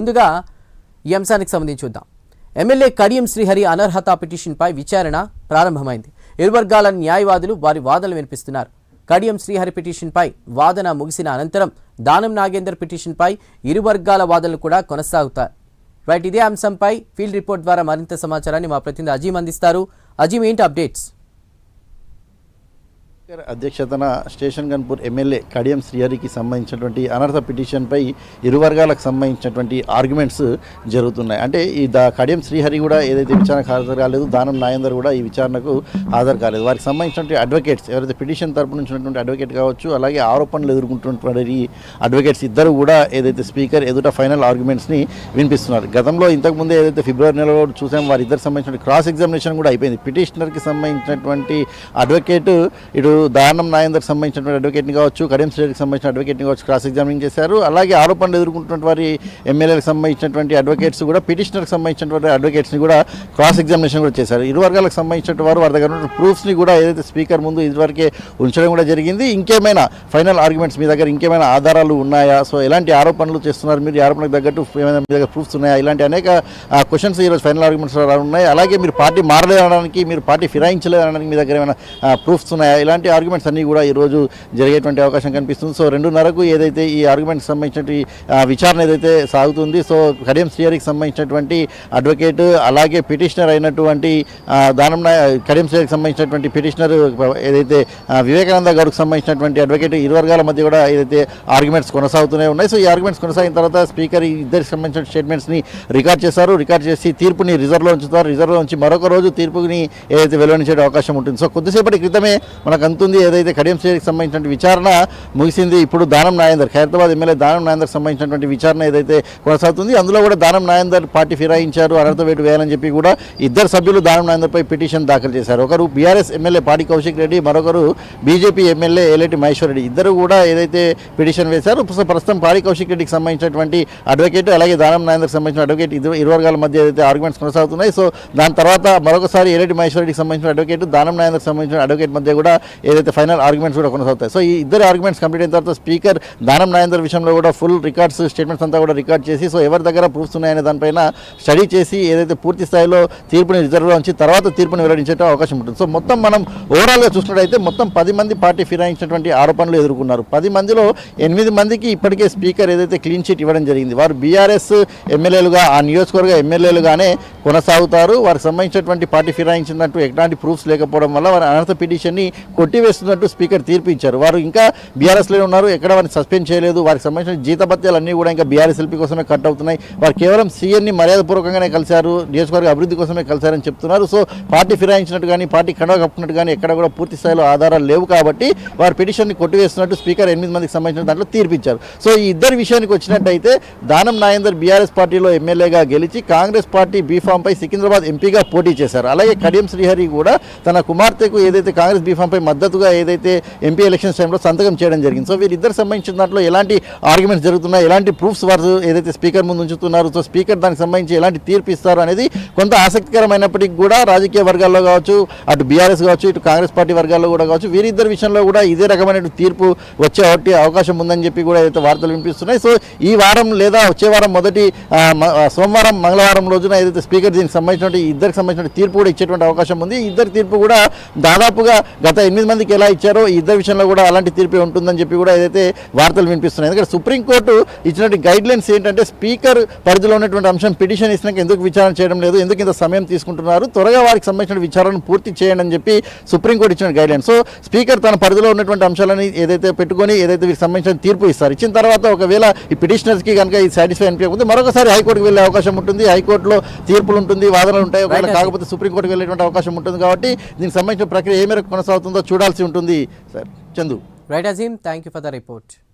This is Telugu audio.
ముందుగా ఈ అంశానికి సంబంధించి చూద్దాం. ఎమ్మెల్యే కడియం శ్రీహరి అనర్హత పిటిషన్పై విచారణ ప్రారంభమైంది. ఇరు వర్గాల న్యాయవాదులు వారి వాదనలు వినిపిస్తున్నారు. కడియం శ్రీహరి పిటిషన్పై వాదన ముగిసిన అనంతరం దానం నాగేందర్ పిటిషన్పై ఇరు వర్గాల వాదనలు కూడా కొనసాగుతాయి. రైట్, ఇదే అంశంపై ఫీల్డ్ రిపోర్ట్ ద్వారా మరింత సమాచారాన్ని మా ప్రతినిధి అజీం అందిస్తారు. అజీం, ఏంటి అప్డేట్స్? అధ్యక్షతన స్టేషన్ గన్పూర్ ఎమ్మెల్యే కడియం శ్రీహరికి సంబంధించినటువంటి అనర్హత పిటిషన్పై ఇరు వర్గాలకు సంబంధించినటువంటి ఆర్గ్యుమెంట్స్ జరుగుతున్నాయి. అంటే ఈ కడియం శ్రీహరి కూడా ఏదైతే విచారణకు హాజరు కాలేదు, దానం నాగేందర్ కూడా ఈ విచారణకు హాజరు కాలేదు. వారికి సంబంధించినటువంటి అడ్వకేట్స్ ఎవరైతే పిటిషన్ తరపు నుంచి ఉన్నటువంటి అడ్వకేట్ కావచ్చు, అలాగే ఆరోపణలు ఎదుర్కొంటున్నటువంటి అడ్వకేట్స్ ఇద్దరు కూడా ఏదైతే స్పీకర్ ఎదుట ఫైనల్ ఆర్గ్యుమెంట్స్ని వినిపిస్తున్నారు. గతంలో ఇంతకుముందే ఏదైతే ఫిబ్రవరి నెలలో చూసాం, వారిద్దరికి సంబంధించిన క్రాస్ ఎగ్జామినేషన్ కూడా అయిపోయింది. పిటిషనర్కి సంబంధించినటువంటి అడ్వకేట్ ఇటు దానం నాగేందర్కి సంబంధించినటువంటి అడ్వకేట్ని కావచ్చు, కడియం శ్రీహరికి సంబంధించిన అడ్వకేట్ని కావచ్చు క్రాస్ ఎగ్జామినింగ్ చేశారు. అలాగే ఆరోపణలు ఎదుర్కొంటున్న వారి ఎమ్మెల్యేలకు సంబంధించినటువంటి అడ్వకేట్స్ కూడా పిటిషనర్కి సంబంధించినటువంటి అడ్వకేట్స్ని కూడా క్రాస్ ఎగ్జామినేషన్ కూడా చేశారు. ఇరు వర్గాలకు సంబంధించిన వారు వారి దగ్గర ఉన్న ప్రూఫ్స్ని కూడా ఏదైతే స్పీకర్ ముందు ఇదివరకే ఉంచడం కూడా జరిగింది. ఇంకేమైనా ఫైనల్ ఆర్గ్యుమెంట్స్ మీ దగ్గర ఇంకేమైనా ఆధారాలు ఉన్నాయా, సో ఎలాంటి ఆరోపణలు చేస్తున్నారు మీరు, ఈ ఆరోపణలకు తగ్గట్టు ఏమైనా మీ దగ్గర ప్రూఫ్స్ ఉన్నాయా, ఇలాంటి అనేక క్వశ్చన్స్ ఈరోజు ఫైనల్ ఆర్గ్యుమెంట్స్ ఉన్నాయి. అలాగే మీరు పార్టీ మారలేదనడానికి, మీరు పార్టీ ఫిరాయించలేదనడానికి మీ దగ్గర ఏమైనా ప్రూఫ్స్ ఉన్నాయా, ఇలాంటి ఆర్గ్యుమెంట్స్ అన్నీ కూడా ఈరోజు జరిగేటువంటి అవకాశం కనిపిస్తుంది. సో 2:30కు ఏదైతే ఈ ఆర్గ్యుమెంట్కి సంబంధించినటువంటి విచారణ ఏదైతే సాగుతుంది, సో కడియం శ్రీహరికి సంబంధించినటువంటి అడ్వకేట్ అలాగే పిటిషనర్ అయినటువంటి కడియం శ్రీహరికి సంబంధించినటువంటి పిటిషనర్ ఏదైతే వివేకానంద గౌడ్కి సంబంధించినటువంటి అడ్వకేట్ ఇరు వర్గాల మధ్య కూడా ఏదైతే ఆర్గ్యుమెంట్స్ కొనసాగుతూనే ఉన్నాయి. సో ఈ ఆర్గ్యుమెంట్స్ కొనసాగిన తర్వాత స్పీకర్ ఇద్దరికి సంబంధించిన స్టేట్మెంట్స్ని రికార్డ్ చేశారు. రికార్డ్ చేసి తీర్పుని రిజర్వ్లో ఉంచుతారు. రిజర్వ్లో ఉంచి మరొక రోజు తీర్పుని ఏదైతే వెలువరించే అవకాశం ఉంటుంది. సో కొద్దిసేపటి క్రితమే మనకు అంతుంది ఏదైతే కడియం శ్రీహరికి సంబంధించిన విచారణ ముగిసింది. ఇప్పుడు దానం నాగేందర్, ఖైరతాబాద్ ఎమ్మెల్యే దానం నాగేందర్కి సంబంధించినటువంటి విచారణ ఏదైతే కొనసాగుతుంది, అందులో కూడా దానం నాగేందర్ పార్టీ ఫిరాయించారు, అనర్హత వేటు వేయాలని చెప్పి కూడా ఇద్దరు సభ్యులు దానం నాగేందర్పై పిటిషన్ దాఖలు చేశారు. ఒకరు బీఆర్ఎస్ ఎమ్మెల్యే పాడి కౌశిక్ రెడ్డి, మరొకరు బీజేపీ ఎమ్మెల్యే ఏలేటి మహేశ్వర్ రెడ్డి. ఇద్దరు కూడా ఏదైతే పిటిషన్ వేశారు, ప్రస్తుతం పాడి కౌశిక్ రెడ్డికి సంబంధించినటువంటి అడ్వకేట్ అలాగే దానం నాగేందర్కి సంబంధించిన అడ్వకేట్ ఇరు వర్గాల మధ్య ఏదైతే ఆర్గ్యుమెంట్స్ కొనసాగుతున్నాయి. సో దాని తర్వాత మరొకసారి ఏలేటి మహేశ్వర్ రెడ్డికి సంబంధించిన అడ్వకేట్, దానం నాగేందర్కి సంబంధించిన అడ్వకేట్ మధ్య కూడా ఏదైతే ఫైనల్ ఆర్గ్యుమెంట్స్ కూడా కొనసాగుతాయి. సో ఈ ఇద్దరు ఆర్గ్యుమెంట్స్ కంప్లీట్ అయిన తర్వాత స్పీకర్ దానం నాగేందర్ విషయంలో కూడా ఫుల్ రికార్డ్స్ స్టేట్మెంట్స్ అంతా కూడా రికార్డ్ చేసి, సో ఎవరి దగ్గర ప్రూఫ్స్ ఉన్నాయనే దానిపైన స్టడీ చేసి ఏదైతే పూర్తి స్థాయిలో తీర్పుని రిజర్వ్లో ఉంచి తర్వాత తీర్పుని వెల్లడించే అవకాశం ఉంటుంది. సో మొత్తం మనం ఓవరాల్గా చూసినట్టయితే మొత్తం 10 మంది పార్టీ ఫిరాయించినటువంటి ఆరోపణలు ఎదుర్కొన్నారు. 10 మందిలో 8 మందికి ఇప్పటికే స్పీకర్ ఏదైతే క్లీన్ చిట్ ఇవ్వడం జరిగింది. వారు బీఆర్ఎస్ ఎమ్మెల్యేలుగా, ఆ నియోజకవర్గ ఎమ్మెల్యేలుగానే కొనసాగుతారు. వారికి సంబంధించినటువంటి పార్టీ ఫిరాయించినట్టు ఎట్లాంటి ప్రూఫ్స్ లేకపోవడం వల్ల వారి అనర్హత పిటిషన్ని కొట్టివేస్తున్నట్టు స్పీకర్ తీర్పు ఇచ్చారు. వారు ఇంకా బీఆర్ఎస్లో ఉన్నారు, ఎక్కడ వారిని సస్పెండ్ చేయలేదు. వారికి సంబంధించిన జీతభత్యాలు అన్నీ కూడా ఇంకా బీఆర్ఎస్ ఎల్పీ కోసమే కట్ అవుతున్నాయి. వారు కేవలం సీఎన్ని మర్యాదపూర్వకంగానే కలిశారు, నియోజకవర్గ అభివృద్ధి కోసమే కలిశారని చెప్తున్నారు. సో పార్టీ ఫిరాయించినట్టు కానీ, పార్టీ కండవ కప్పుకున్నట్టు కానీ ఎక్కడ కూడా పూర్తి స్థాయిలో ఆధారాలు లేవు కాబట్టి వారి పిటిషన్ని కొట్టివేస్తున్నట్టు స్పీకర్ 8 మందికి సంబంధించిన దాంట్లో తీర్పిచ్చారు. సో ఈ ఇద్దరు విషయానికి వచ్చినట్టయితే దానం నాగేందర్ బీఆర్ఎస్ పార్టీలో ఎమ్మెల్యేగా గెలిచి కాంగ్రెస్ పార్టీ బీఫామ్పై సికింద్రాబాద్ ఎంపీగా పోటీ చేశారు. అలాగే కడియం శ్రీహరి కూడా తన కుమార్తెకు ఏదైతే కాంగ్రెస్ బీఫామ్పై మద్దతుగా ఏదైతే ఎంపీ ఎలక్షన్స్ టైంలో సంతకం చేయడం జరిగింది. సో వీరిద్దరు సంబంధించిన దాంట్లో ఎలాంటి ఆర్గ్యుమెంట్స్ జరుగుతున్నాయి, ఎలాంటి ప్రూఫ్స్ వారు ఏదైతే స్పీకర్ ముందు ఉంచుతున్నారు, సో స్పీకర్ దానికి సంబంధించి ఎలాంటి తీర్పు ఇస్తారు అనేది కొంత ఆసక్తికరమైనప్పటికీ కూడా రాజకీయ వర్గాల్లో కావచ్చు, అటు బీఆర్ఎస్ కావచ్చు, ఇటు కాంగ్రెస్ పార్టీ వర్గాల్లో కూడా కావచ్చు, వీరిద్దరి విషయంలో కూడా ఇదే రకమైన తీర్పు వచ్చే అవకాశం ఉందని చెప్పి కూడా ఏదైతే వార్తలు వినిపిస్తున్నాయి. సో ఈ వారం లేదా వచ్చే వారం మొదటి సోమవారం, మంగళవారం రోజున ఏదైతే స్పీకర్ దీనికి సంబంధించిన ఇద్దరికి సంబంధించిన తీర్పు కూడా ఇచ్చేటువంటి అవకాశం ఉంది. ఇద్దరు తీర్పు కూడా దాదాపుగా గత 8 మందికి ఎలా ఇచ్చారో ఈ ఇద్దరు విషయంలో కూడా అలాంటి తీర్పు ఉంటుందని చెప్పి కూడా ఏదైతే వార్తలు వినిపిస్తున్నాయి. ఎందుకంటే సుప్రీంకోర్టు ఇచ్చినటువంటి గైడ్ లైన్స్ ఏంటంటే స్పీకర్ పరిధిలో ఉన్నటువంటి అంశం పిటిషన్ ఇచ్చినాక ఎందుకు విచారణ చేయడం లేదు, ఎందుకు ఇంత సమయం తీసుకుంటున్నారు, త్వరగా వారికి సంబంధించిన విచారణను పూర్తి చేయండి అని చెప్పి సుప్రీంకోర్టు ఇచ్చిన గైడ్ లైన్స్. సో స్పీకర్ తన పరిధిలో ఉన్నటువంటి అంశాలని ఏదైతే పెట్టుకొని ఏదైతే వీరికి సంబంధించిన తీర్పు ఇస్తారు. ఇచ్చిన తర్వాత ఒకవేళ ఈ పిటిషనర్స్కి కనుక ఇది సాటిస్ఫై అనిపించకపోతే మరొకసారి హైకోర్టుకు వెళ్ళే అవకాశం ఉంటుంది. హైకోర్టులో తీర్పులు ఉంటుంది, వాదనలు ఉంటాయి. ఒకవేళ కాకపోతే సుప్రీంకోర్టుకు వెళ్ళేటువంటి అవకాశం ఉంటుంది. కాబట్టి దీనికి సంబంధించిన ప్రక్రియ ఏ మేరకు కొనసాగుతుందో చూడాల్సి ఉంటుంది. Sir Chandu. Right Azeem, thank you for the report.